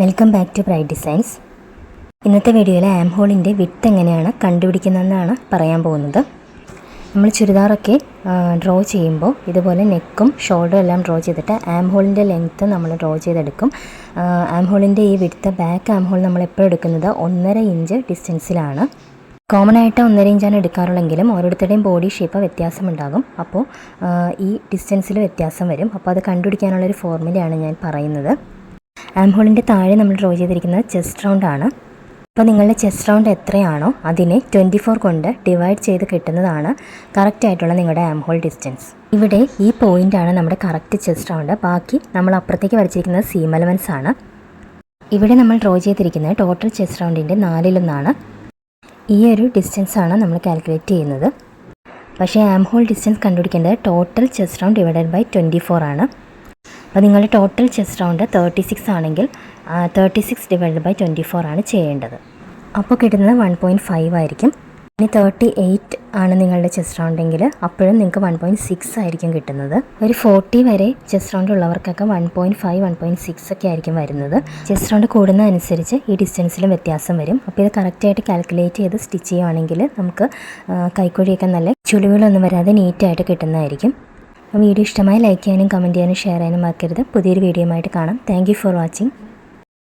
Welcome back to Bright Designs. ഇന്നത്തെ വീഡിയോയിൽ ആം ഹോളിൻ്റെ വിഡ്ത്ത് എങ്ങനെയാണ് കണ്ടുപിടിക്കുന്നതെന്നാണ് പറയാൻ പോകുന്നത്. നമ്മൾ ചുരിദാറൊക്കെ ഡ്രോ ചെയ്യുമ്പോൾ ഇതുപോലെ നെക്കും ഷോൾഡറും എല്ലാം ഡ്രോ ചെയ്തിട്ട് ആം ഹോളിൻ്റെ ലെങ്ത്ത് നമ്മൾ ഡ്രോ ചെയ്തെടുക്കും. ആം ഹോളിൻ്റെ ഈ വിഡ്ത്ത് ബാക്ക് ആം ഹോൾ നമ്മൾ എപ്പോഴും എടുക്കുന്നത് 1.5 ഇഞ്ച് ഡിസ്റ്റൻസിലാണ്. കോമൺ ആയിട്ട് 1.5 ഇഞ്ചാണ് എടുക്കാറുള്ളെങ്കിലും ഓരോരുത്തരുടെയും ബോഡി ഷേപ്പ് വ്യത്യാസമുണ്ടാകും. അപ്പോൾ ഈ ഡിസ്റ്റൻസിൽ വ്യത്യാസം വരും. അപ്പോൾ അത് കണ്ടുപിടിക്കാനുള്ളൊരു ഫോർമുലയാണ് ഞാൻ പറയുന്നത്. ആം ഹോളിൻ്റെ താഴെ നമ്മൾ ഡ്രോ ചെയ്തിരിക്കുന്നത് ചെസ്റ്റ് റൗണ്ട് ആണ്. അപ്പോൾ നിങ്ങളുടെ ചെസ്റ്റ് റൗണ്ട് എത്രയാണോ അതിനെ 24 കൊണ്ട് ഡിവൈഡ് ചെയ്ത് കിട്ടുന്നതാണ് കറക്റ്റ് ആയിട്ടുള്ള നിങ്ങളുടെ ആം ഹോൾ ഡിസ്റ്റൻസ്. ഇവിടെ ഈ പോയിൻ്റാണ് നമ്മുടെ കറക്റ്റ് ചെസ്റ്റ് റൗണ്ട്. ബാക്കി നമ്മൾ അപ്പുറത്തേക്ക് വരച്ചിരിക്കുന്നത് സീം അലവൻസ് ആണ്. ഇവിടെ നമ്മൾ ഡ്രോ ചെയ്തിരിക്കുന്നത് ടോട്ടൽ ചെസ്റ്റ് റൗണ്ടിൻ്റെ 4/1 ഈ ഒരു ഡിസ്റ്റൻസാണ് നമ്മൾ കാൽക്കുലേറ്റ് ചെയ്യുന്നത്. പക്ഷേ ആം ഹോൾ ഡിസ്റ്റൻസ് കണ്ടുപിടിക്കേണ്ടത് total chest round divided by 24 ആണ്. അപ്പോൾ നിങ്ങളുടെ ടോട്ടൽ ചെസ്റ്റ് റൗണ്ട് 36 ആണെങ്കിൽ 36 ഡിവൈഡഡ് ബൈ 24 ആണ് ചെയ്യേണ്ടത്. അപ്പോൾ കിട്ടുന്നത് 1.5 ആയിരിക്കും. ഇനി 38 ആണ് നിങ്ങളുടെ ചെസ്റ്റ് റൗണ്ടെങ്കിൽ അപ്പോഴും നിങ്ങൾക്ക് 1.6 ആയിരിക്കും കിട്ടുന്നത്. ഒരു 40 വരെ ചെസ്റ്റ് റൗണ്ട് ഉള്ളവർക്കൊക്കെ 1.5 1.6 ഒക്കെ ആയിരിക്കും വരുന്നത്. ചെസ്റ്റ് റൗണ്ട് കൂടുന്നതനുസരിച്ച് ഈ ഡിസ്റ്റൻസിലും വ്യത്യാസം വരും. അപ്പോൾ ഇത് കറക്റ്റായിട്ട് കാൽക്കുലേറ്റ് ചെയ്ത് സ്റ്റിച്ച് ചെയ്യുകയാണെങ്കിൽ നമുക്ക് കൈക്കുഴിയൊക്കെ നല്ല ചുളിവുകളൊന്നും വരാതെ നീറ്റായിട്ട് കിട്ടുന്നതായിരിക്കും. വീഡിയോ ഇഷ്ടമായി ലൈക്ക് ചെയ്യാനും കമൻറ്റ് ചെയ്യാനും ഷെയർ ചെയ്യാനും മറക്കരുത്. പുതിയൊരു വീഡിയോയുമായിട്ട് കാണാം. Thank you for watching.